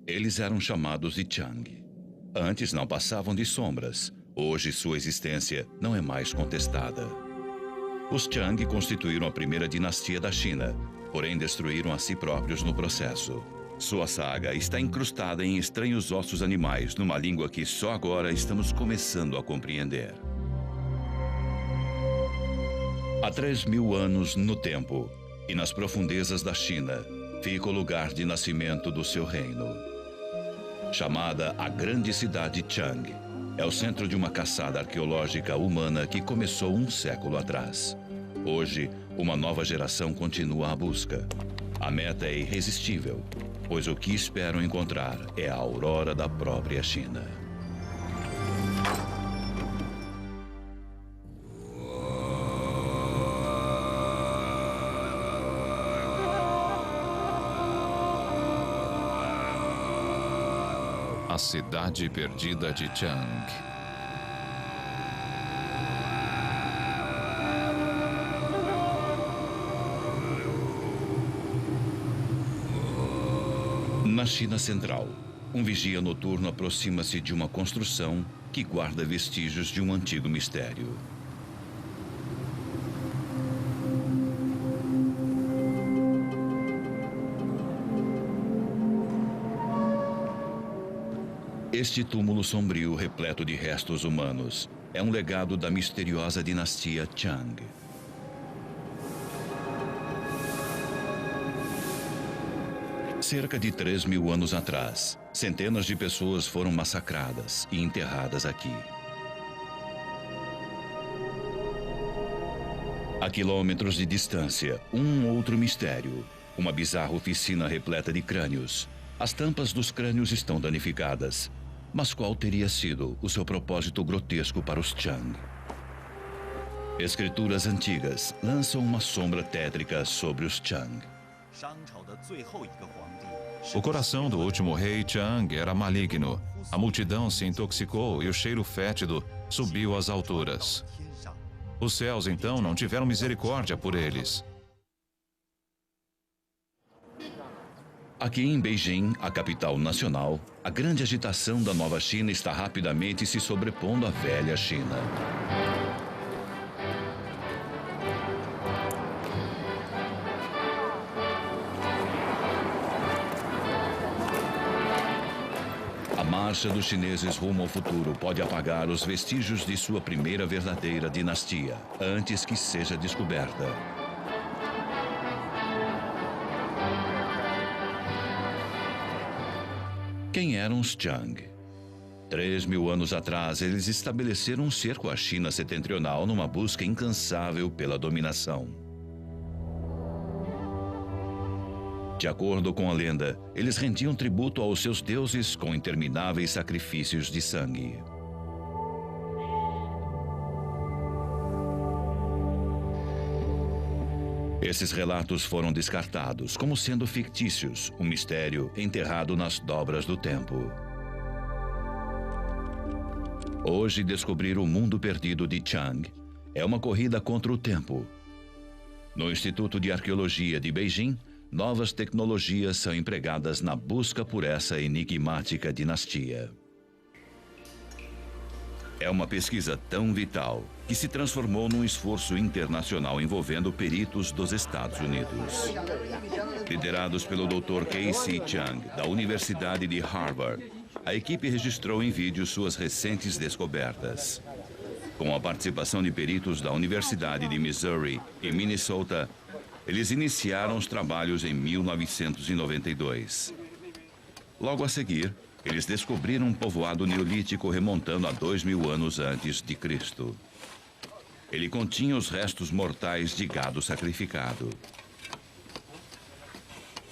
Eles eram chamados de Chang. Antes não passavam de sombras. Hoje sua existência não é mais contestada. Os Chang constituíram a primeira dinastia da China, porém destruíram a si próprios no processo. Sua saga está incrustada em estranhos ossos animais, numa língua que só agora estamos começando a compreender. Há 3.000 anos no tempo, e nas profundezas da China, fica o lugar de nascimento do seu reino. Chamada a Grande Cidade Chang, é o centro de uma caçada arqueológica humana que começou um século atrás. Hoje, uma nova geração continua a busca. A meta é irresistível, pois o que esperam encontrar é a aurora da própria China. A cidade perdida de Chang. Na China Central, um vigia noturno aproxima-se de uma construção que guarda vestígios de um antigo mistério. Este túmulo sombrio, repleto de restos humanos, é um legado da misteriosa dinastia Chang. Cerca de 3.000 anos atrás, centenas de pessoas foram massacradas e enterradas aqui. A quilômetros de distância, um outro mistério, uma bizarra oficina repleta de crânios. As tampas dos crânios estão danificadas. Mas qual teria sido o seu propósito grotesco para os Chang? Escrituras antigas lançam uma sombra tétrica sobre os Chang. O coração do último rei Chang era maligno. A multidão se intoxicou e o cheiro fétido subiu às alturas. Os céus, então, não tiveram misericórdia por eles. Aqui em Beijing, a capital nacional, a grande agitação da nova China está rapidamente se sobrepondo à velha China. A marcha dos chineses rumo ao futuro pode apagar os vestígios de sua primeira verdadeira dinastia, antes que seja descoberta. Quem eram os Chang? 3.000 anos atrás, eles estabeleceram um cerco à China setentrional numa busca incansável pela dominação. De acordo com a lenda, eles rendiam tributo aos seus deuses com intermináveis sacrifícios de sangue. Esses relatos foram descartados como sendo fictícios, um mistério enterrado nas dobras do tempo. Hoje, descobrir o mundo perdido de Chang é uma corrida contra o tempo. No Instituto de Arqueologia de Beijing, novas tecnologias são empregadas na busca por essa enigmática dinastia. É uma pesquisa tão vital que se transformou num esforço internacional envolvendo peritos dos Estados Unidos. Liderados pelo Dr. Casey Chang, da Universidade de Harvard, a equipe registrou em vídeo suas recentes descobertas. Com a participação de peritos da Universidade de Missouri e Minnesota, eles iniciaram os trabalhos em 1992. Logo a seguir, eles descobriram um povoado neolítico remontando a 2.000 anos antes de Cristo. Ele continha os restos mortais de gado sacrificado.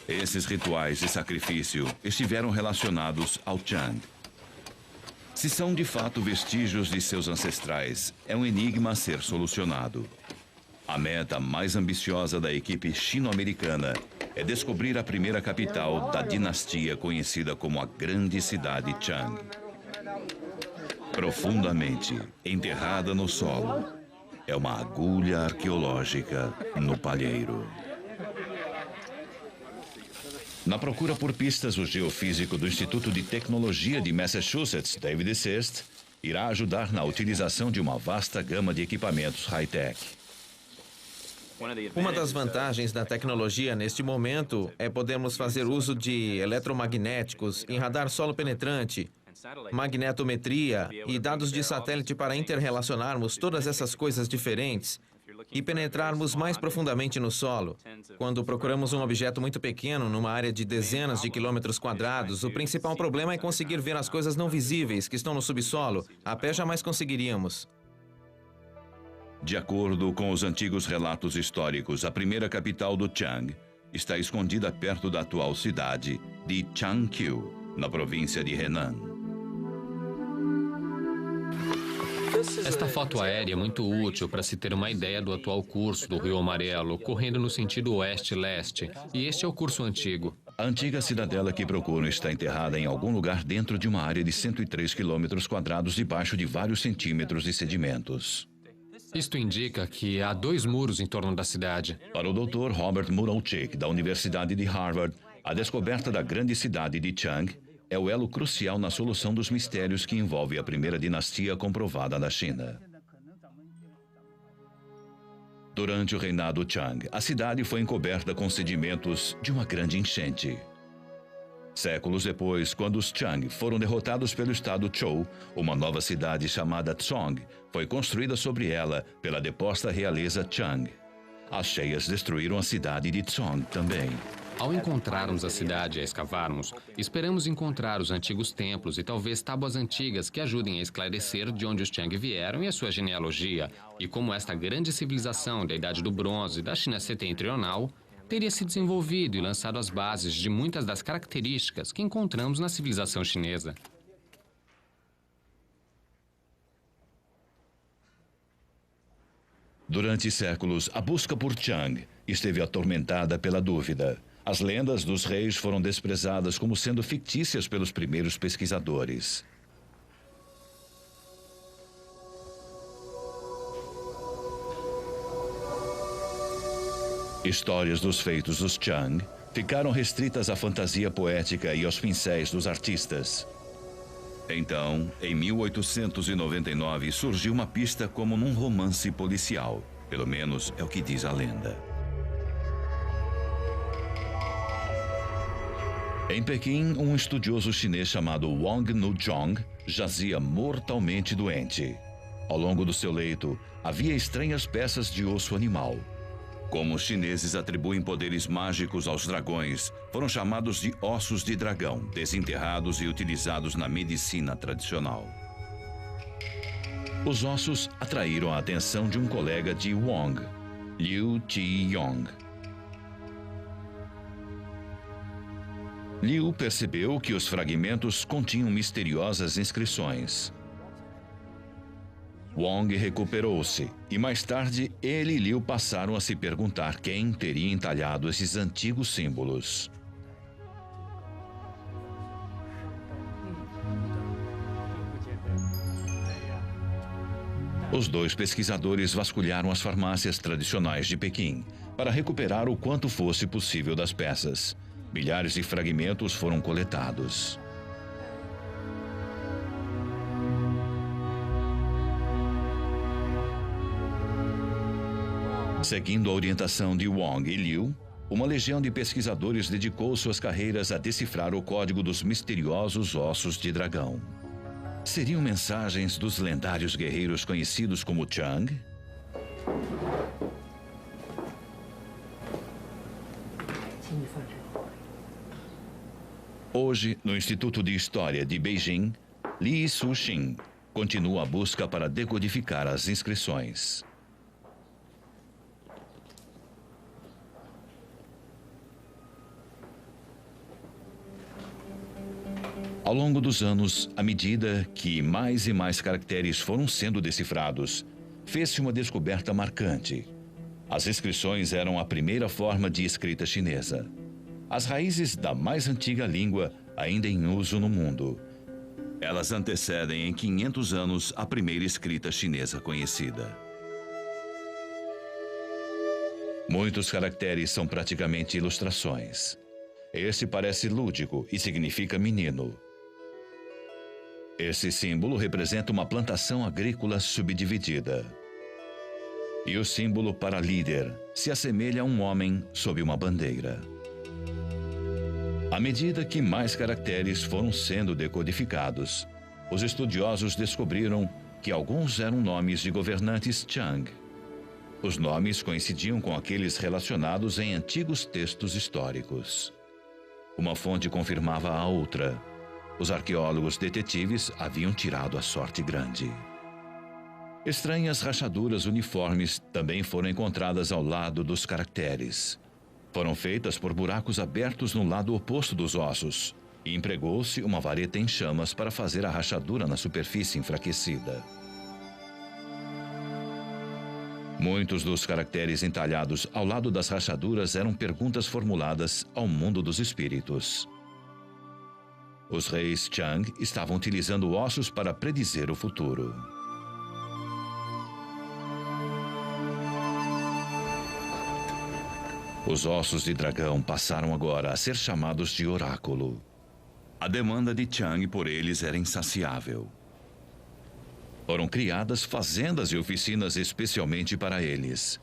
Esses rituais de sacrifício estiveram relacionados ao Chang. Se são de fato vestígios de seus ancestrais, é um enigma a ser solucionado. A meta mais ambiciosa da equipe chino-americana é descobrir a primeira capital da dinastia conhecida como a Grande Cidade Chang. Profundamente enterrada no solo, é uma agulha arqueológica no palheiro. Na procura por pistas, o geofísico do Instituto de Tecnologia de Massachusetts, David Sist, irá ajudar na utilização de uma vasta gama de equipamentos high-tech. Uma das vantagens da tecnologia neste momento é podermos fazer uso de eletromagnéticos em radar solo penetrante, magnetometria e dados de satélite para interrelacionarmos todas essas coisas diferentes e penetrarmos mais profundamente no solo. Quando procuramos um objeto muito pequeno numa área de dezenas de quilômetros quadrados, o principal problema é conseguir ver as coisas não visíveis que estão no subsolo. A pé jamais conseguiríamos. De acordo com os antigos relatos históricos, a primeira capital do Chang está escondida perto da atual cidade de Changqiu, na província de Henan. Esta foto aérea é muito útil para se ter uma ideia do atual curso do Rio Amarelo, correndo no sentido oeste-leste, e este é o curso antigo. A antiga cidadela que procuram está enterrada em algum lugar dentro de uma área de 103 quilômetros quadrados debaixo de vários centímetros de sedimentos. Isto indica que há 2 muros em torno da cidade. Para o Dr. Robert Muralchik, da Universidade de Harvard, a descoberta da grande cidade de Chang é o elo crucial na solução dos mistérios que envolve a primeira dinastia comprovada da China. Durante o reinado Chang, a cidade foi encoberta com sedimentos de uma grande enchente. Séculos depois, quando os Chang foram derrotados pelo estado Zhou, uma nova cidade chamada Zhong foi construída sobre ela pela deposta realeza Chang. As cheias destruíram a cidade de Zhong também. Ao encontrarmos a cidade e a escavarmos, esperamos encontrar os antigos templos e talvez tábuas antigas que ajudem a esclarecer de onde os Chang vieram e a sua genealogia, e como esta grande civilização da Idade do Bronze da China setentrional teria se desenvolvido e lançado as bases de muitas das características que encontramos na civilização chinesa. Durante séculos, a busca por Chang esteve atormentada pela dúvida. As lendas dos reis foram desprezadas como sendo fictícias pelos primeiros pesquisadores. Histórias dos feitos dos Chang ficaram restritas à fantasia poética e aos pincéis dos artistas. Então, em 1899, surgiu uma pista como num romance policial. Pelo menos é o que diz a lenda. Em Pequim, um estudioso chinês chamado Wang Nuzhong jazia mortalmente doente. Ao longo do seu leito, havia estranhas peças de osso animal. Como os chineses atribuem poderes mágicos aos dragões, foram chamados de ossos de dragão, desenterrados e utilizados na medicina tradicional. Os ossos atraíram a atenção de um colega de Wang, Liu Qiyong. Liu percebeu que os fragmentos continham misteriosas inscrições. Wang recuperou-se e mais tarde ele e Liu passaram a se perguntar quem teria entalhado esses antigos símbolos. Os dois pesquisadores vasculharam as farmácias tradicionais de Pequim para recuperar o quanto fosse possível das peças. Milhares de fragmentos foram coletados. Seguindo a orientação de Wang e Liu, uma legião de pesquisadores dedicou suas carreiras a decifrar o código dos misteriosos ossos de dragão. Seriam mensagens dos lendários guerreiros conhecidos como Chang? Hoje, no Instituto de História de Beijing, Li Suxin continua a busca para decodificar as inscrições. Ao longo dos anos, à medida que mais e mais caracteres foram sendo decifrados, fez-se uma descoberta marcante. As inscrições eram a primeira forma de escrita chinesa. As raízes da mais antiga língua ainda em uso no mundo. Elas antecedem em 500 anos a primeira escrita chinesa conhecida. Muitos caracteres são praticamente ilustrações. Esse parece lúdico e significa menino. Esse símbolo representa uma plantação agrícola subdividida. E o símbolo para líder se assemelha a um homem sob uma bandeira. À medida que mais caracteres foram sendo decodificados, os estudiosos descobriram que alguns eram nomes de governantes Chang. Os nomes coincidiam com aqueles relacionados em antigos textos históricos. Uma fonte confirmava a outra. Os arqueólogos detetives haviam tirado a sorte grande. Estranhas rachaduras uniformes também foram encontradas ao lado dos caracteres. Foram feitas por buracos abertos no lado oposto dos ossos, e empregou-se uma vareta em chamas para fazer a rachadura na superfície enfraquecida. Muitos dos caracteres entalhados ao lado das rachaduras eram perguntas formuladas ao mundo dos espíritos. Os reis Chang estavam utilizando ossos para predizer o futuro. Os ossos de dragão passaram agora a ser chamados de oráculo. A demanda de Chang por eles era insaciável. Foram criadas fazendas e oficinas especialmente para eles.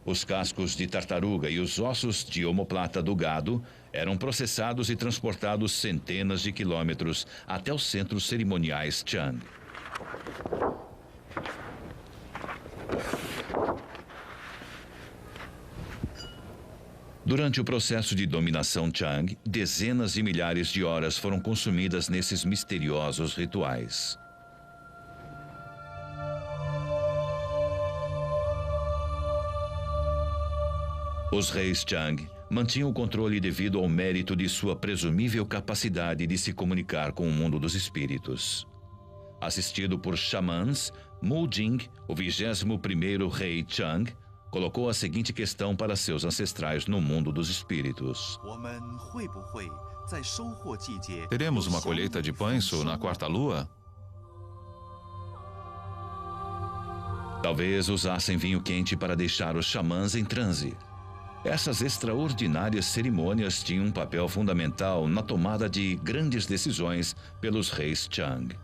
Os cascos de tartaruga e os ossos de omoplata do gado eram processados e transportados centenas de quilômetros até os centros cerimoniais Chang. Durante o processo de dominação Chang, dezenas de milhares de horas foram consumidas nesses misteriosos rituais. Os reis Chang mantinham o controle devido ao mérito de sua presumível capacidade de se comunicar com o mundo dos espíritos. Assistido por xamãs, Mu Jing, o 21º rei Chang, colocou a seguinte questão para seus ancestrais no mundo dos espíritos. Teremos uma colheita de pães na quarta lua? Talvez usassem vinho quente para deixar os xamãs em transe. Essas extraordinárias cerimônias tinham um papel fundamental na tomada de grandes decisões pelos reis Chang.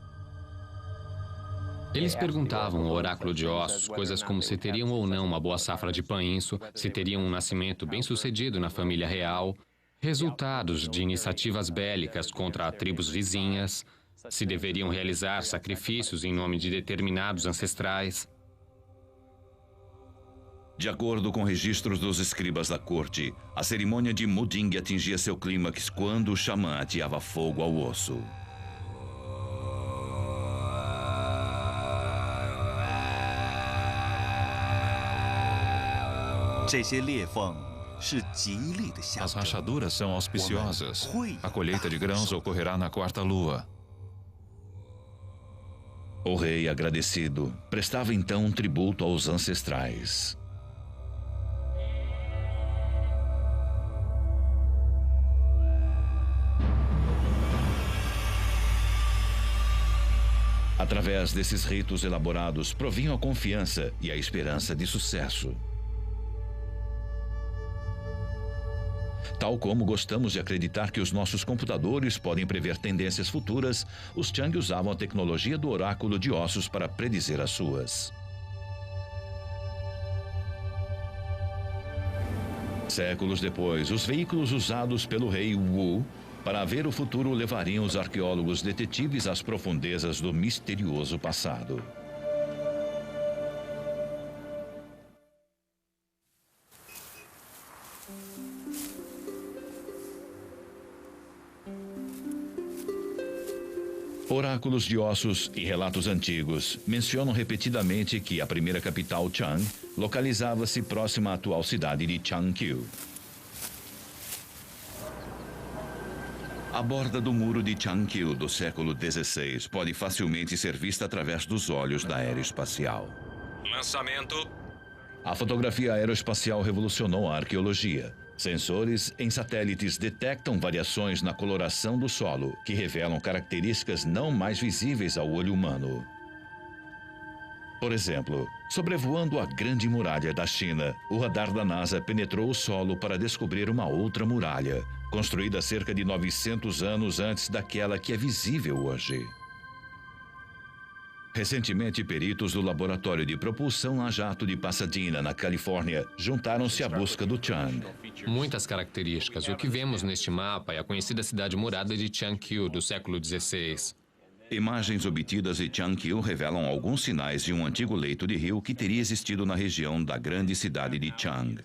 Eles perguntavam ao oráculo de ossos coisas como se teriam ou não uma boa safra de pães, se teriam um nascimento bem-sucedido na família real, resultados de iniciativas bélicas contra tribos vizinhas, se deveriam realizar sacrifícios em nome de determinados ancestrais. De acordo com registros dos escribas da corte, a cerimônia de Mu Jing atingia seu clímax quando o xamã ateava fogo ao osso. As rachaduras são auspiciosas. A colheita de grãos ocorrerá na quarta lua. O rei, agradecido, prestava então um tributo aos ancestrais. Através desses ritos elaborados, provinham a confiança e a esperança de sucesso. Tal como gostamos de acreditar que os nossos computadores podem prever tendências futuras, os Chang usavam a tecnologia do oráculo de ossos para predizer as suas. Séculos depois, os veículos usados pelo rei Wu para ver o futuro levariam os arqueólogos detetives às profundezas do misterioso passado. Oráculos de ossos e relatos antigos mencionam repetidamente que a primeira capital Chang localizava-se próxima à atual cidade de Changqiu. A borda do muro de Changqiu do século XVI pode facilmente ser vista através dos olhos da aeroespacial. Lançamento. A fotografia aeroespacial revolucionou a arqueologia. Sensores em satélites detectam variações na coloração do solo, que revelam características não mais visíveis ao olho humano. Por exemplo, sobrevoando a Grande Muralha da China, o radar da NASA penetrou o solo para descobrir uma outra muralha, construída cerca de 900 anos antes daquela que é visível hoje. Recentemente, peritos do Laboratório de Propulsão a Jato de Pasadena, na Califórnia, juntaram-se à busca do Chang. Muitas características. O que vemos neste mapa é a conhecida cidade murada de Changqiu, do século XVI. Imagens obtidas de Changqiu revelam alguns sinais de um antigo leito de rio que teria existido na região da grande cidade de Chang.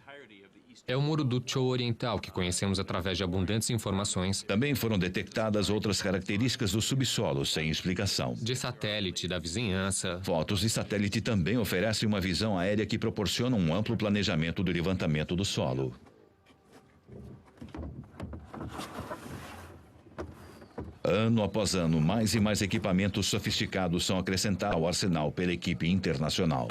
É o muro do Zhou Oriental, que conhecemos através de abundantes informações Também foram detectadas outras características do subsolo sem explicação. de satélite, da vizinhança. Fotos de satélite também oferecem uma visão aérea que proporciona um amplo planejamento do levantamento do solo. Ano após ano, mais e mais equipamentos sofisticados são acrescentados ao arsenal pela equipe internacional.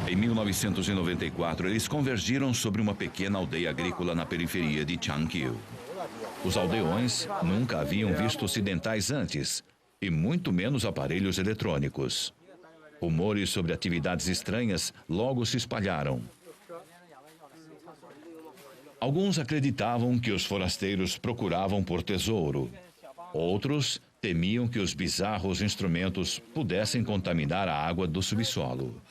Em 1994, eles convergiram sobre uma pequena aldeia agrícola na periferia de Changqiu. Os aldeões nunca haviam visto ocidentais antes, e muito menos aparelhos eletrônicos. Rumores sobre atividades estranhas logo se espalharam. Alguns acreditavam que os forasteiros procuravam por tesouro. Outros temiam que os bizarros instrumentos pudessem contaminar a água do subsolo.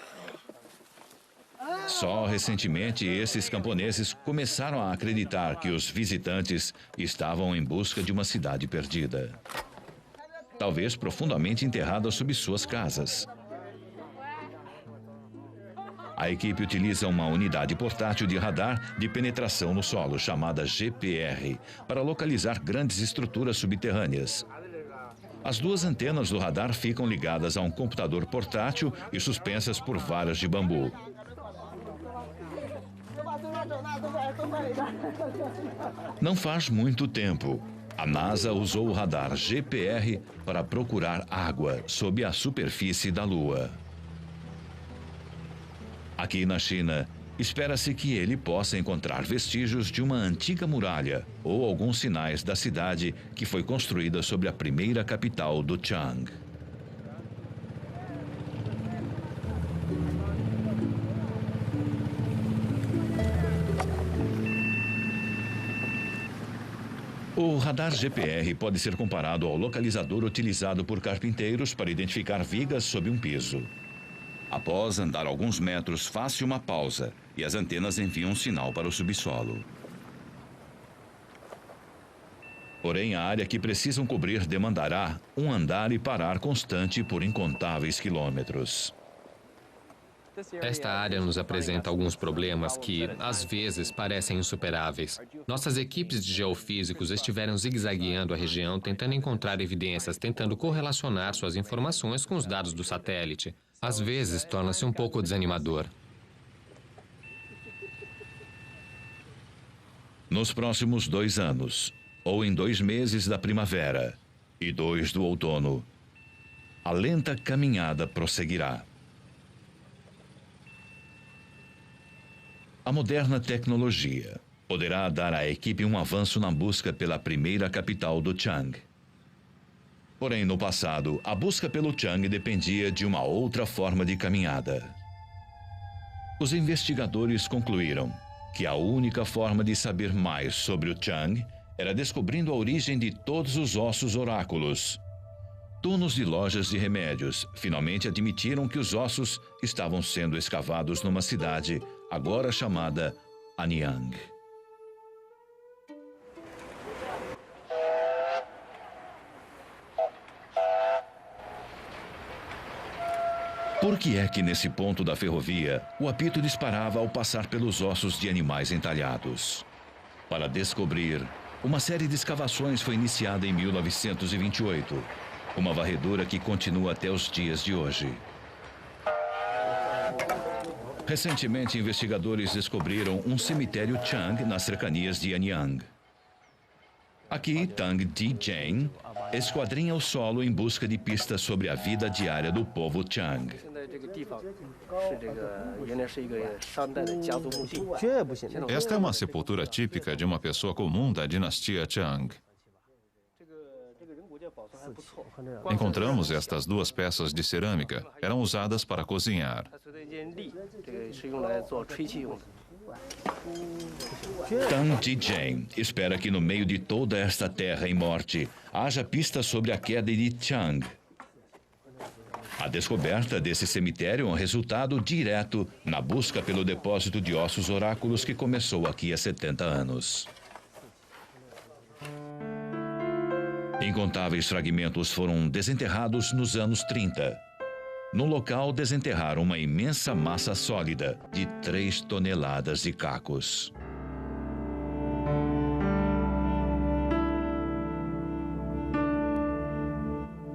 Só recentemente, esses camponeses começaram a acreditar que os visitantes estavam em busca de uma cidade perdida. Talvez profundamente enterrada sob suas casas. A equipe utiliza uma unidade portátil de radar de penetração no solo, chamada GPR, para localizar grandes estruturas subterrâneas. As duas antenas do radar ficam ligadas a um computador portátil e suspensas por varas de bambu. Não faz muito tempo, a NASA usou o radar GPR para procurar água sob a superfície da Lua. Aqui na China, espera-se que ele possa encontrar vestígios de uma antiga muralha ou alguns sinais da cidade que foi construída sobre a primeira capital do Chang. O radar GPR pode ser comparado ao localizador utilizado por carpinteiros para identificar vigas sob um piso. Após andar alguns metros, faz-se uma pausa e as antenas enviam um sinal para o subsolo. Porém, a área que precisam cobrir demandará um andar e parar constante por incontáveis quilômetros. Esta área nos apresenta alguns problemas que, às vezes, parecem insuperáveis. Nossas equipes de geofísicos estiveram zigue-zagueando a região, tentando encontrar evidências, tentando correlacionar suas informações com os dados do satélite. Às vezes, torna-se um pouco desanimador. Nos próximos 2 anos, ou em 2 meses da primavera e 2 do outono, a lenta caminhada prosseguirá. A moderna tecnologia poderá dar à equipe um avanço na busca pela primeira capital do Chang. Porém, no passado, a busca pelo Chang dependia de uma outra forma de caminhada. Os investigadores concluíram que a única forma de saber mais sobre o Chang era descobrindo a origem de todos os ossos oráculos. Donos de lojas de remédios finalmente admitiram que os ossos estavam sendo escavados numa cidade agora chamada Anyang. Por que é que nesse ponto da ferrovia o apito disparava ao passar pelos ossos de animais entalhados? Para descobrir, uma série de escavações foi iniciada em 1928, uma varredura que continua até os dias de hoje. Recentemente, investigadores descobriram um cemitério Chang nas cercanias de Anyang. Aqui, Tang Di-Jane esquadrinha o solo em busca de pistas sobre a vida diária do povo Chang. Esta é uma sepultura típica de uma pessoa comum da dinastia Chang. Encontramos estas duas peças de cerâmica. Eram usadas para cozinhar. Tang Jijian espera que no meio de toda esta terra em morte haja pistas sobre a queda de Chang. A descoberta desse cemitério é um resultado direto na busca pelo depósito de ossos oráculos que começou aqui há 70 anos. Incontáveis fragmentos foram desenterrados nos anos 30. No local, desenterraram uma imensa massa sólida de 3 toneladas de cacos.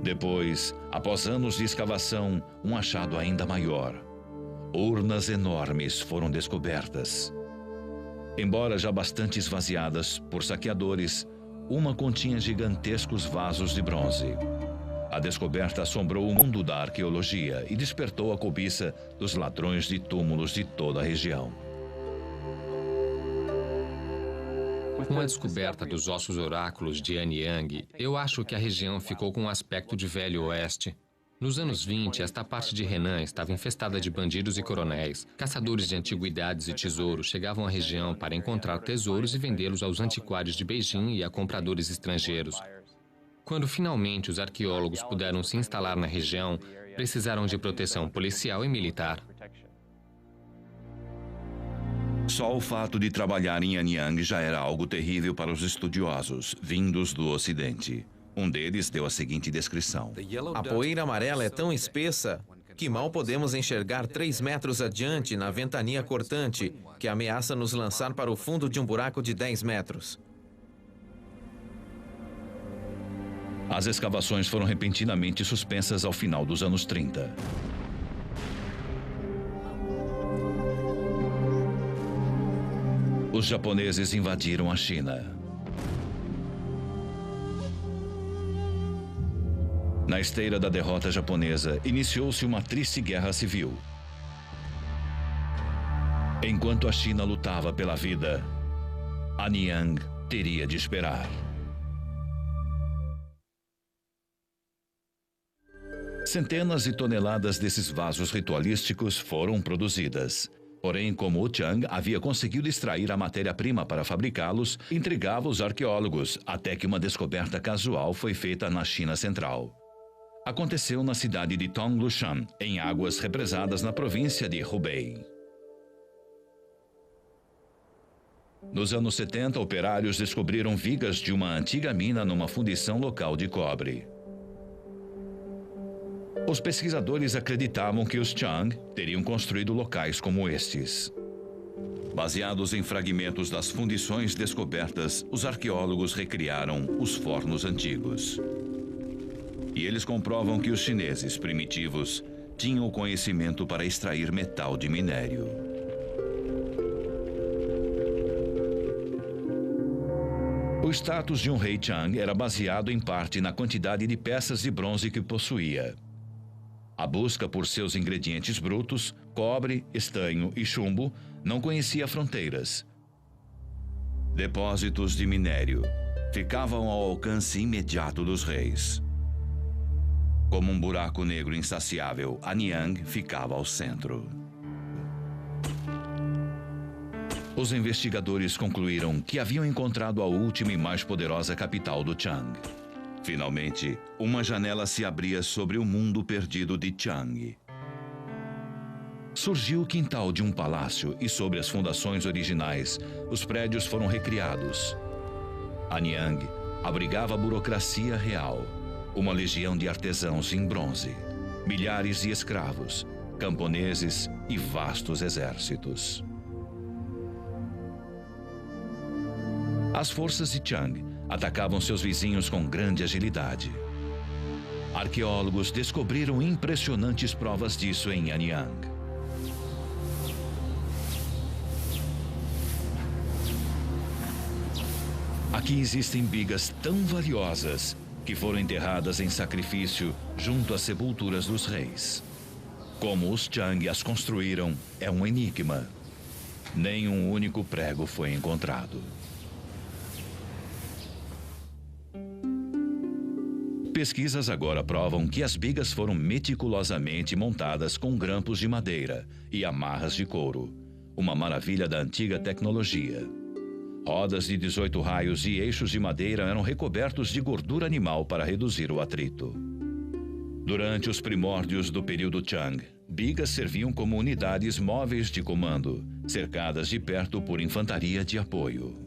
Depois, após anos de escavação, um achado ainda maior. Urnas enormes foram descobertas. Embora já bastante esvaziadas por saqueadores, uma continha gigantescos vasos de bronze. A descoberta assombrou o mundo da arqueologia e despertou a cobiça dos ladrões de túmulos de toda a região. Com a descoberta dos ossos oráculos de Anyang, eu acho que a região ficou com um aspecto de Velho Oeste. Nos anos 20, esta parte de Henan estava infestada de bandidos e coronéis. Caçadores de antiguidades e tesouros chegavam à região para encontrar tesouros e vendê-los aos antiquários de Beijing e a compradores estrangeiros. Quando finalmente os arqueólogos puderam se instalar na região, precisaram de proteção policial e militar. Só o fato de trabalhar em Anyang já era algo terrível para os estudiosos, vindos do Ocidente. Um deles deu a seguinte descrição. A poeira amarela é tão espessa que mal podemos enxergar 3 metros adiante na ventania cortante que ameaça nos lançar para o fundo de um buraco de 10 metros. As escavações foram repentinamente suspensas ao final dos anos 30. Os japoneses invadiram a China. Na esteira da derrota japonesa, iniciou-se uma triste guerra civil. Enquanto a China lutava pela vida, Anyang teria de esperar. Centenas de toneladas desses vasos ritualísticos foram produzidas. Porém, como o Chang havia conseguido extrair a matéria-prima para fabricá-los, intrigava os arqueólogos, até que uma descoberta casual foi feita na China Central. Aconteceu na cidade de Tonglushan, em águas represadas na província de Hubei. Nos anos 70, operários descobriram vigas de uma antiga mina numa fundição local de cobre. Os pesquisadores acreditavam que os Chang teriam construído locais como estes. Baseados em fragmentos das fundições descobertas, os arqueólogos recriaram os fornos antigos. E eles comprovam que os chineses primitivos tinham o conhecimento para extrair metal de minério. O status de um rei Chang era baseado em parte na quantidade de peças de bronze que possuía. A busca por seus ingredientes brutos, cobre, estanho e chumbo, não conhecia fronteiras. Depósitos de minério ficavam ao alcance imediato dos reis. Como um buraco negro insaciável, Anyang ficava ao centro. Os investigadores concluíram que haviam encontrado a última e mais poderosa capital do Chang. Finalmente, uma janela se abria sobre o mundo perdido de Chang. Surgiu o quintal de um palácio e sobre as fundações originais, os prédios foram recriados. Anyang abrigava a burocracia real, uma legião de artesãos em bronze, milhares de escravos, camponeses e vastos exércitos. As forças de Chang atacavam seus vizinhos com grande agilidade. Arqueólogos descobriram impressionantes provas disso em Anyang. Aqui existem bigas tão valiosas que foram enterradas em sacrifício junto às sepulturas dos reis. Como os Chang as construíram é um enigma. Nem um único prego foi encontrado. Pesquisas agora provam que as bigas foram meticulosamente montadas com grampos de madeira e amarras de couro, uma maravilha da antiga tecnologia. Rodas de 18 raios e eixos de madeira eram recobertos de gordura animal para reduzir o atrito. Durante os primórdios do período Chang, bigas serviam como unidades móveis de comando, cercadas de perto por infantaria de apoio.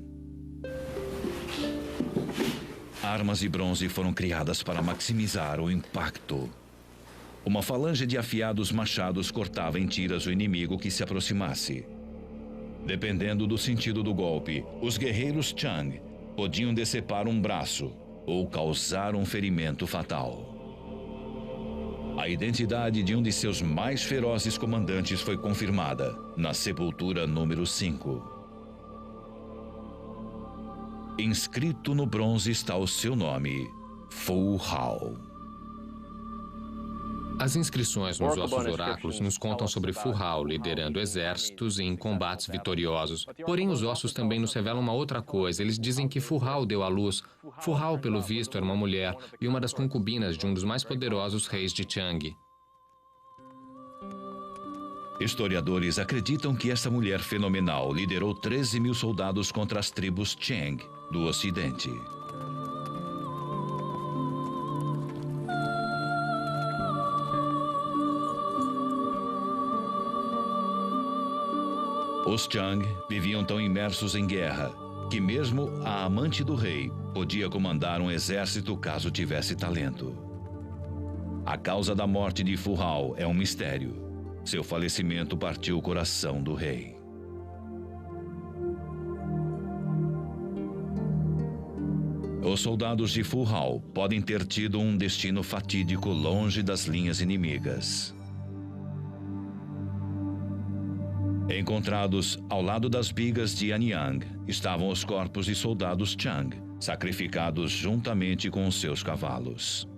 Armas de bronze foram criadas para maximizar o impacto. Uma falange de afiados machados cortava em tiras o inimigo que se aproximasse. Dependendo do sentido do golpe, os guerreiros Chang podiam decepar um braço ou causar um ferimento fatal. A identidade de um de seus mais ferozes comandantes foi confirmada na sepultura número 5. Inscrito no bronze está o seu nome, Fu Hao. As inscrições nos ossos oráculos nos contam sobre Fu Hao liderando exércitos em combates vitoriosos. Porém, os ossos também nos revelam uma outra coisa. Eles dizem que Fu Hao deu à luz. Fu Hao, pelo visto, era uma mulher e uma das concubinas de um dos mais poderosos reis de Chang. Historiadores acreditam que essa mulher fenomenal liderou 13 mil soldados contra as tribos Chang do Ocidente. Os Chang viviam tão imersos em guerra que mesmo a amante do rei podia comandar um exército caso tivesse talento. A causa da morte de Fu Hao é um mistério. Seu falecimento partiu o coração do rei. Os soldados de Fu Hao podem ter tido um destino fatídico longe das linhas inimigas. Encontrados ao lado das bigas de Anyang, estavam os corpos de soldados Chang, sacrificados juntamente com os seus cavalos.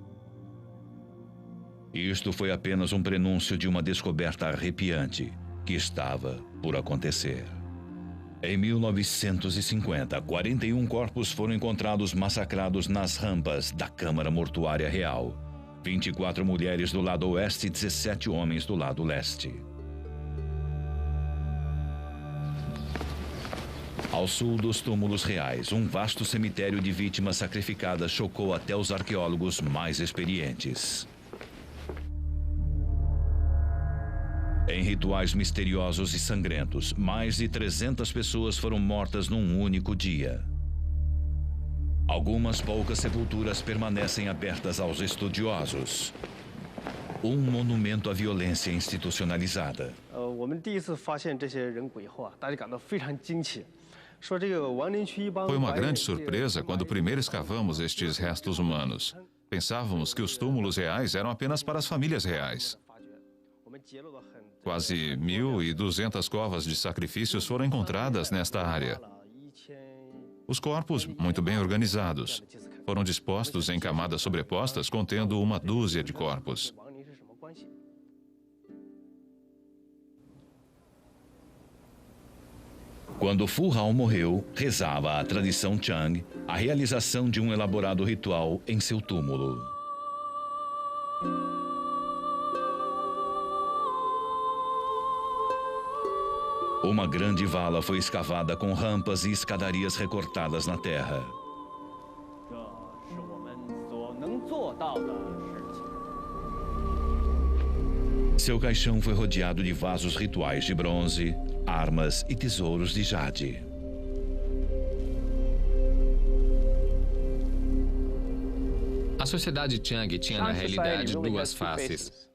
Isto foi apenas um prenúncio de uma descoberta arrepiante que estava por acontecer. Em 1950, 41 corpos foram encontrados massacrados nas rampas da Câmara Mortuária Real. 24 mulheres do lado oeste e 17 homens do lado leste. Ao sul dos túmulos reais, um vasto cemitério de vítimas sacrificadas chocou até os arqueólogos mais experientes. Em rituais misteriosos e sangrentos, mais de 300 pessoas foram mortas num único dia. Algumas poucas sepulturas permanecem abertas aos estudiosos. Um monumento à violência institucionalizada. Foi uma grande surpresa quando primeiro escavamos estes restos humanos. Pensávamos que os túmulos reais eram apenas para as famílias reais. Quase 1.200 covas de sacrifícios foram encontradas nesta área. Os corpos, muito bem organizados, foram dispostos em camadas sobrepostas, contendo uma dúzia de corpos. Quando Fu Hao morreu, rezava a tradição Chang a realização de um elaborado ritual em seu túmulo. Uma grande vala foi escavada com rampas e escadarias recortadas na terra. Seu caixão foi rodeado de vasos rituais de bronze, armas e tesouros de jade. A sociedade Chang tinha, na realidade, duas faces.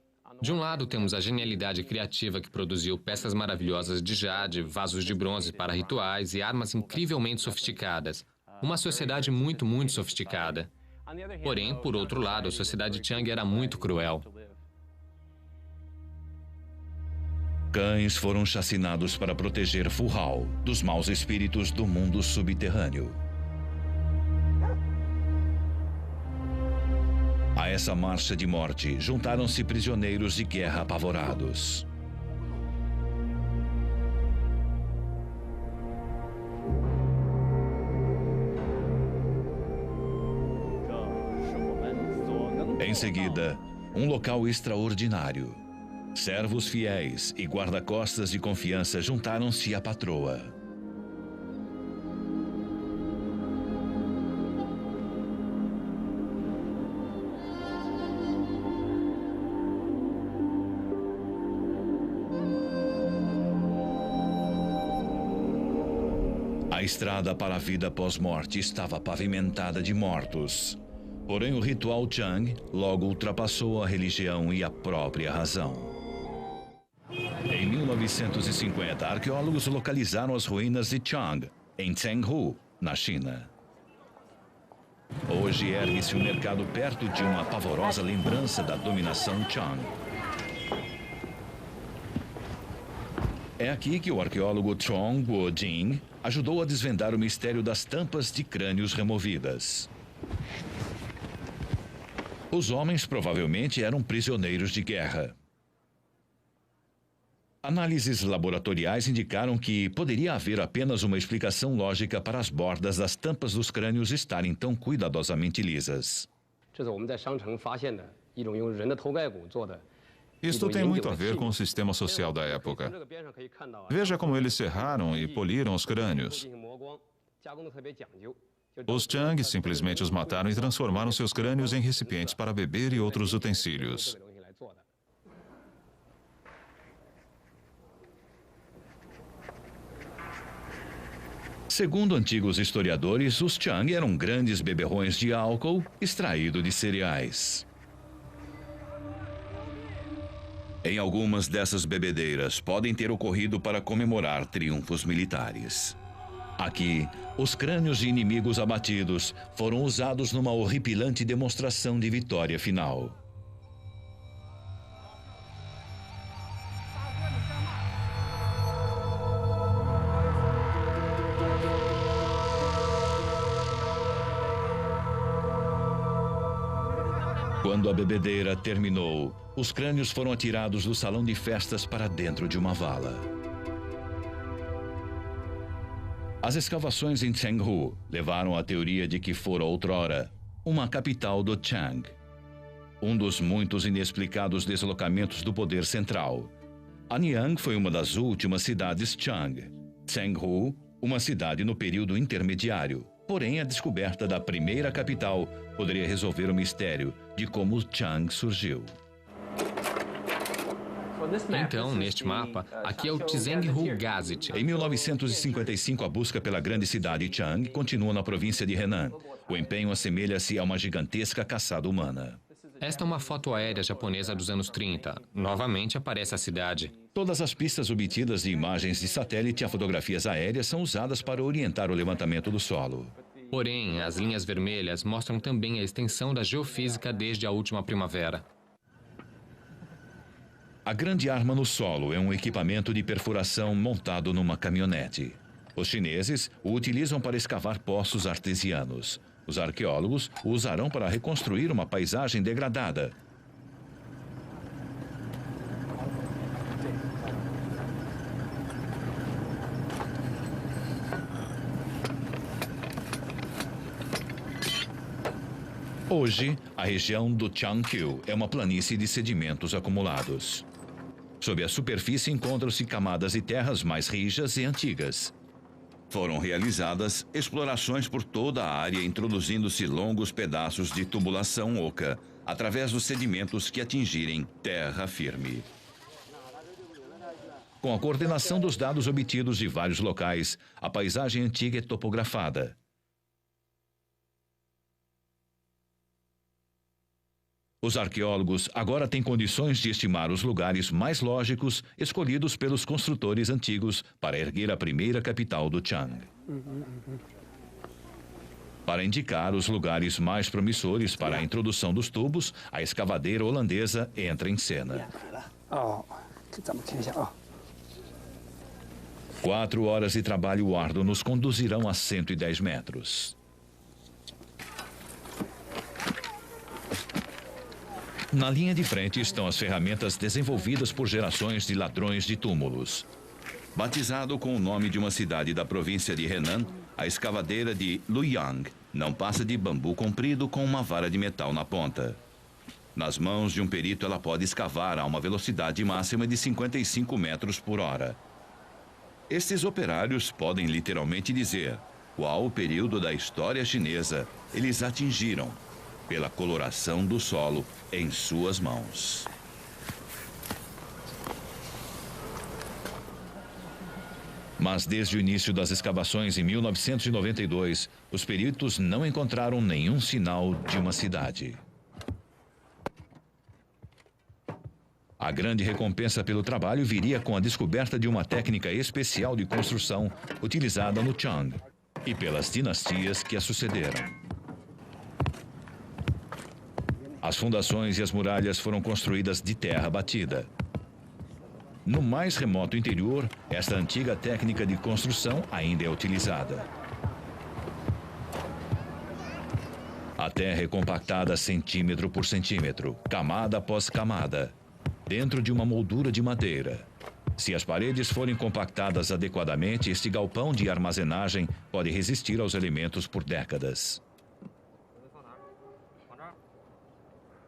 De um lado, temos a genialidade criativa que produziu peças maravilhosas de jade, vasos de bronze para rituais e armas incrivelmente sofisticadas. Uma sociedade muito, muito sofisticada. Porém, por outro lado, a sociedade Chang era muito cruel. Cães foram chacinados para proteger Fu Hao dos maus espíritos do mundo subterrâneo. A essa marcha de morte, juntaram-se prisioneiros de guerra apavorados. Em seguida, um local extraordinário. Servos fiéis e guarda-costas de confiança juntaram-se à patroa. A estrada para a vida pós-morte estava pavimentada de mortos. Porém, o ritual Chang logo ultrapassou a religião e a própria razão. Em 1950, arqueólogos localizaram as ruínas de Chang, em Chenghu, na China. Hoje ergue-se um mercado perto de uma pavorosa lembrança da dominação Chang. É aqui que o arqueólogo Chong Guojing ajudou a desvendar o mistério das tampas de crânios removidas. Os homens provavelmente eram prisioneiros de guerra. Análises laboratoriais indicaram que poderia haver apenas uma explicação lógica para as bordas das tampas dos crânios estarem tão cuidadosamente lisas. Isto tem muito a ver com o sistema social da época. Veja como eles serraram e poliram os crânios. Os Chang simplesmente os mataram e transformaram seus crânios em recipientes para beber e outros utensílios. Segundo antigos historiadores, os Chang eram grandes beberrões de álcool extraído de cereais. Em algumas dessas bebedeiras podem ter ocorrido para comemorar triunfos militares. Aqui, os crânios de inimigos abatidos foram usados numa horripilante demonstração de vitória final. Quando a bebedeira terminou, os crânios foram atirados do salão de festas para dentro de uma vala. As escavações em Chenghu levaram à teoria de que fora outrora uma capital do Chang. Um dos muitos inexplicados deslocamentos do poder central. Anyang foi uma das últimas cidades Chang. Chenghu, uma cidade no período intermediário. Porém, a descoberta da primeira capital poderia resolver o mistério de como o Chang surgiu. Então, neste mapa, aqui é o Zhenghu Gazit. Em 1955, a busca pela grande cidade Chang continua na província de Henan. O empenho assemelha-se a uma gigantesca caçada humana. Esta é uma foto aérea japonesa dos anos 30. Novamente aparece a cidade. Todas as pistas obtidas de imagens de satélite a fotografias aéreas são usadas para orientar o levantamento do solo. Porém, as linhas vermelhas mostram também a extensão da geofísica desde a última primavera. A grande arma no solo é um equipamento de perfuração montado numa caminhonete. Os chineses o utilizam para escavar poços artesianos. Os arqueólogos o usarão para reconstruir uma paisagem degradada. Hoje, a região do Changqiu é uma planície de sedimentos acumulados. Sob a superfície encontram-se camadas de terras mais rijas e antigas. Foram realizadas explorações por toda a área, introduzindo-se longos pedaços de tubulação oca, através dos sedimentos que atingirem terra firme. Com a coordenação dos dados obtidos de vários locais, a paisagem antiga é topografada. Os arqueólogos agora têm condições de estimar os lugares mais lógicos escolhidos pelos construtores antigos para erguer a primeira capital do Chang. Para indicar os lugares mais promissores para a introdução dos tubos, a escavadeira holandesa entra em cena. 4 horas de trabalho árduo nos conduzirão a 110 metros. Na linha de frente estão as ferramentas desenvolvidas por gerações de ladrões de túmulos. Batizado com o nome de uma cidade da província de Henan, a escavadeira de Luoyang não passa de bambu comprido com uma vara de metal na ponta. Nas mãos de um perito, ela pode escavar a uma velocidade máxima de 55 metros por hora. Estes operários podem literalmente dizer qual o período da história chinesa eles atingiram pela coloração do solo em suas mãos. Mas desde o início das escavações em 1992, os peritos não encontraram nenhum sinal de uma cidade. A grande recompensa pelo trabalho viria com a descoberta de uma técnica especial de construção utilizada no Chang e pelas dinastias que a sucederam. As fundações e as muralhas foram construídas de terra batida. No mais remoto interior, esta antiga técnica de construção ainda é utilizada. A terra é compactada centímetro por centímetro, camada após camada, dentro de uma moldura de madeira. Se as paredes forem compactadas adequadamente, este galpão de armazenagem pode resistir aos elementos por décadas.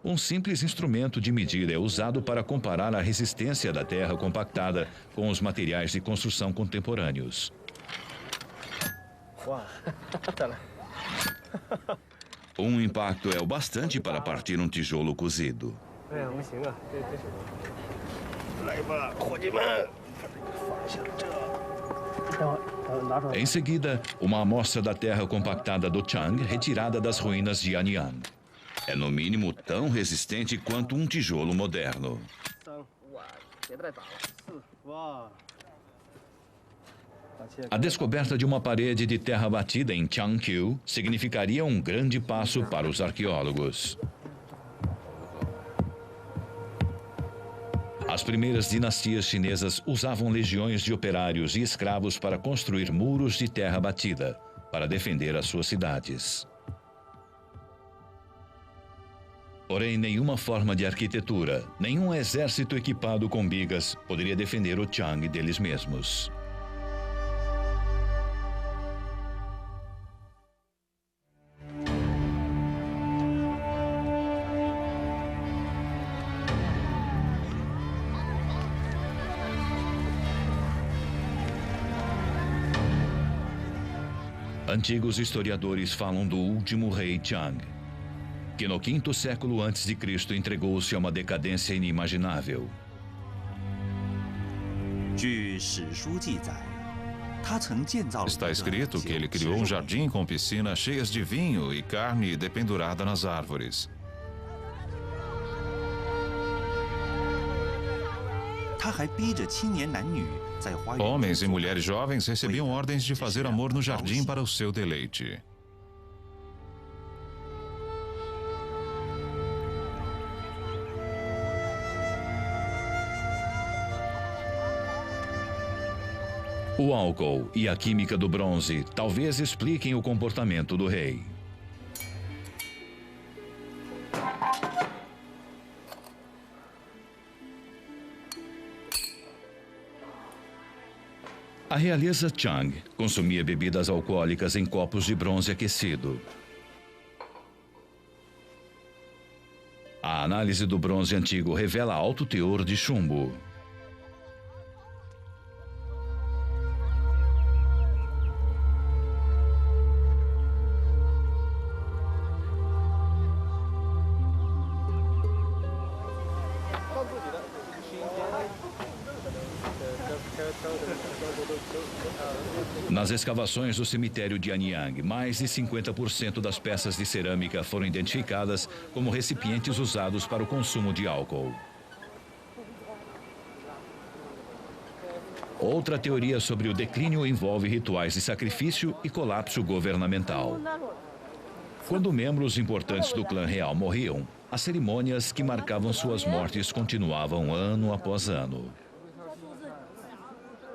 Um simples instrumento de medida é usado para comparar a resistência da terra compactada com os materiais de construção contemporâneos. Um impacto é o bastante para partir um tijolo cozido. Em seguida, uma amostra da terra compactada do Chang retirada das ruínas de Anyang. É no mínimo tão resistente quanto um tijolo moderno. A descoberta de uma parede de terra batida em Changqiu significaria um grande passo para os arqueólogos. As primeiras dinastias chinesas usavam legiões de operários e escravos para construir muros de terra batida, para defender as suas cidades. Porém, nenhuma forma de arquitetura, nenhum exército equipado com bigas poderia defender o Chang deles mesmos. Antigos historiadores falam do último rei Chang, que no 5º século antes de Cristo entregou-se a uma decadência inimaginável. Está escrito que ele criou um jardim com piscinas cheias de vinho e carne dependurada nas árvores. Homens e mulheres jovens recebiam ordens de fazer amor no jardim para o seu deleite. O álcool e a química do bronze talvez expliquem o comportamento do rei. A realeza Chang consumia bebidas alcoólicas em copos de bronze aquecido. A análise do bronze antigo revela alto teor de chumbo. Nas escavações do cemitério de Anyang, mais de 50% das peças de cerâmica foram identificadas como recipientes usados para o consumo de álcool. Outra teoria sobre o declínio envolve rituais de sacrifício e colapso governamental. Quando membros importantes do clã real morriam, as cerimônias que marcavam suas mortes continuavam ano após ano.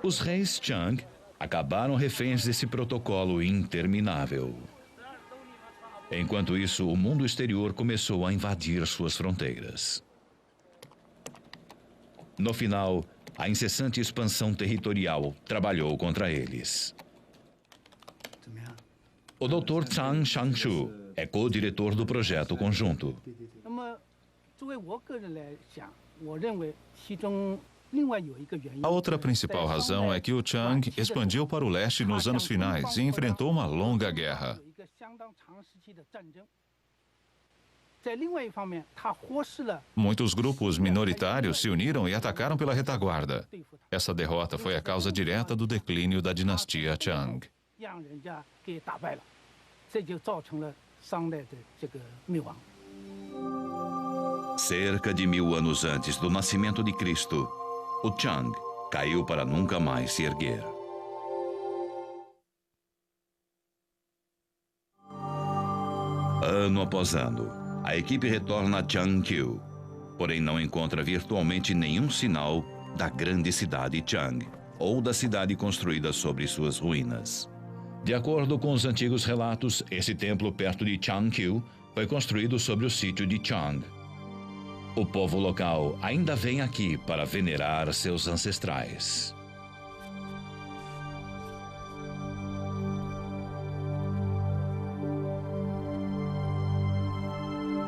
Os reis Chang acabaram reféns desse protocolo interminável. Enquanto isso, o mundo exterior começou a invadir suas fronteiras. No final, a incessante expansão territorial trabalhou contra eles. O Dr. Zhang Shangshu é co-diretor do projeto conjunto. A outra principal razão é que o Chang expandiu para o leste nos anos finais e enfrentou uma longa guerra. Muitos grupos minoritários se uniram e atacaram pela retaguarda. Essa derrota foi a causa direta do declínio da dinastia Chang. Cerca de 1000 anos antes do nascimento de Cristo, o Chang caiu para nunca mais se erguer. Ano após ano, a equipe retorna a Changqiu, porém não encontra virtualmente nenhum sinal da grande cidade Chang, ou da cidade construída sobre suas ruínas. De acordo com os antigos relatos, esse templo perto de Changqiu foi construído sobre o sítio de Chang. O povo local ainda vem aqui para venerar seus ancestrais.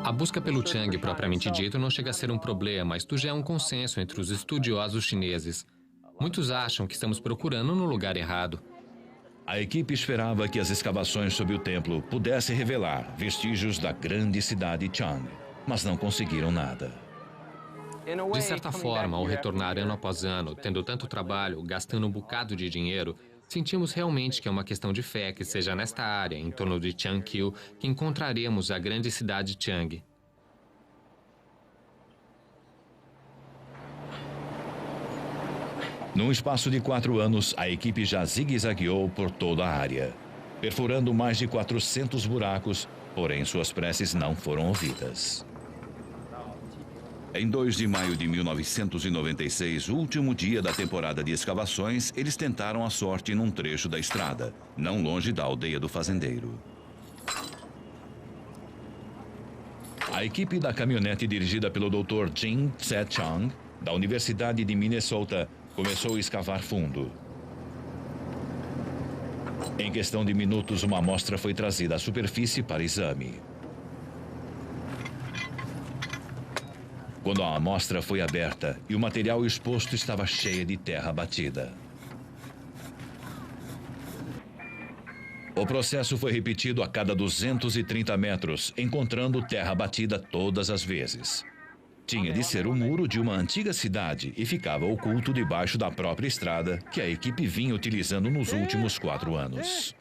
A busca pelo Chang, propriamente dito, não chega a ser um problema. Isto já é um consenso entre os estudiosos chineses. Muitos acham que estamos procurando no lugar errado. A equipe esperava que as escavações sobre o templo pudessem revelar vestígios da grande cidade Chang, mas não conseguiram nada. De certa forma, ao retornar ano após ano, tendo tanto trabalho, gastando um bocado de dinheiro, sentimos realmente que é uma questão de fé que seja nesta área, em torno de Changqiu, que encontraremos a grande cidade Chang. Num espaço de 4 anos, a equipe já zigue-zagueou por toda a área, perfurando mais de 400 buracos, porém suas preces não foram ouvidas. Em 2 de maio de 1996, o último dia da temporada de escavações, eles tentaram a sorte num trecho da estrada, não longe da aldeia do fazendeiro. A equipe da caminhonete dirigida pelo Dr. Jin Tse-Chang, da Universidade de Minnesota, começou a escavar fundo. Em questão de minutos, uma amostra foi trazida à superfície para exame. Quando a amostra foi aberta e o material exposto estava cheio de terra batida. O processo foi repetido a cada 230 metros, encontrando terra batida todas as vezes. Tinha de ser o muro de uma antiga cidade e ficava oculto debaixo da própria estrada que a equipe vinha utilizando nos últimos 4 anos.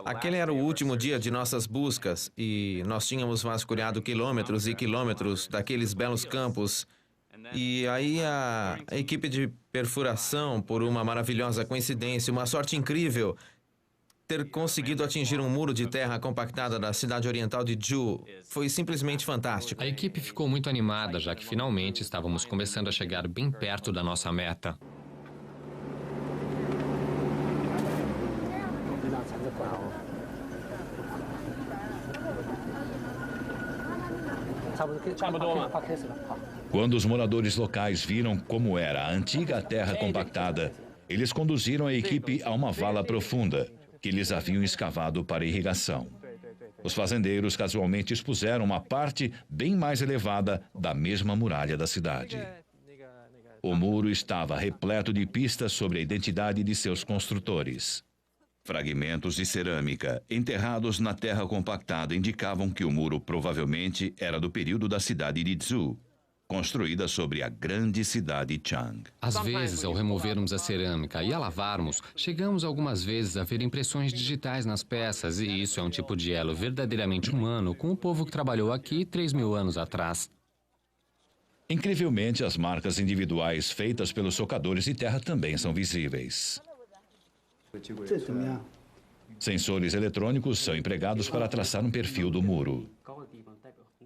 Aquele era o último dia de nossas buscas e nós tínhamos vasculhado quilômetros e quilômetros daqueles belos campos. E aí a equipe de perfuração, por uma maravilhosa coincidência, uma sorte incrível, ter conseguido atingir um muro de terra compactada da cidade oriental de Zhu foi simplesmente fantástico. A equipe ficou muito animada, já que finalmente estávamos começando a chegar bem perto da nossa meta. Quando os moradores locais viram como era a antiga terra compactada, eles conduziram a equipe a uma vala profunda que eles haviam escavado para irrigação. Os fazendeiros casualmente expuseram uma parte bem mais elevada da mesma muralha da cidade. O muro estava repleto de pistas sobre a identidade de seus construtores. Fragmentos de cerâmica enterrados na terra compactada indicavam que o muro provavelmente era do período da cidade de Zhu, construída sobre a grande cidade Chang. Às vezes, ao removermos a cerâmica e a lavarmos, chegamos algumas vezes a ver impressões digitais nas peças, e isso é um tipo de elo verdadeiramente humano com o povo que trabalhou aqui 3.000 anos atrás. Incrivelmente, as marcas individuais feitas pelos socadores de terra também são visíveis. Sensores eletrônicos são empregados para traçar um perfil do muro.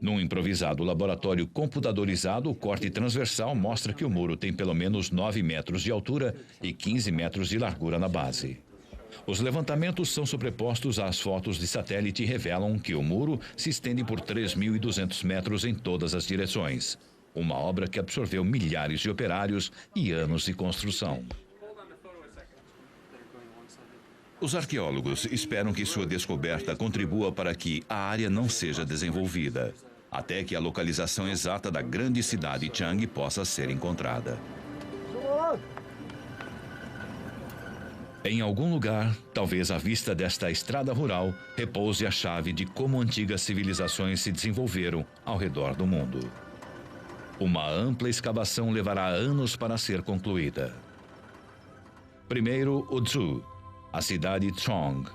Num improvisado laboratório computadorizado, o corte transversal mostra que o muro tem pelo menos 9 metros de altura e 15 metros de largura na base. Os levantamentos são sobrepostos às fotos de satélite e revelam que o muro se estende por 3.200 metros em todas as direções. Uma obra que absorveu milhares de operários e anos de construção. Os arqueólogos esperam que sua descoberta contribua para que a área não seja desenvolvida. até que a localização exata da grande cidade Chang possa ser encontrada. Em algum lugar, talvez à vista desta estrada rural, repouse a chave de como antigas civilizações se desenvolveram ao redor do mundo. Uma ampla escavação levará anos para ser concluída. Primeiro, o Zhou, a cidade Chong,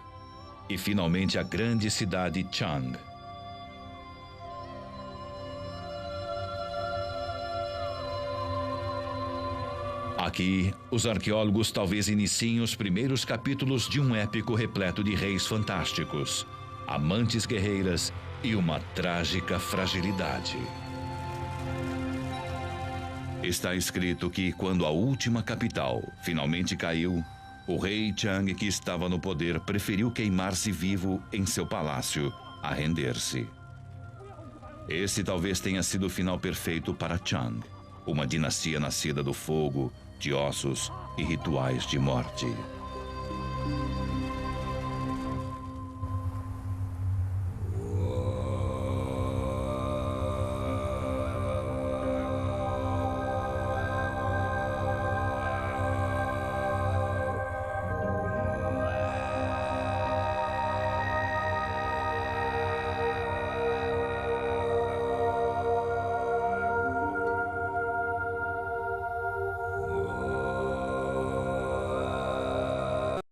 e finalmente a grande cidade Chang. Aqui, os arqueólogos talvez iniciem os primeiros capítulos de um épico repleto de reis fantásticos, amantes guerreiras e uma trágica fragilidade. Está escrito que, quando a última capital finalmente caiu, o rei Chang, que estava no poder, preferiu queimar-se vivo em seu palácio a render-se. Esse talvez tenha sido o final perfeito para Chang, uma dinastia nascida do fogo, de ossos e rituais de morte.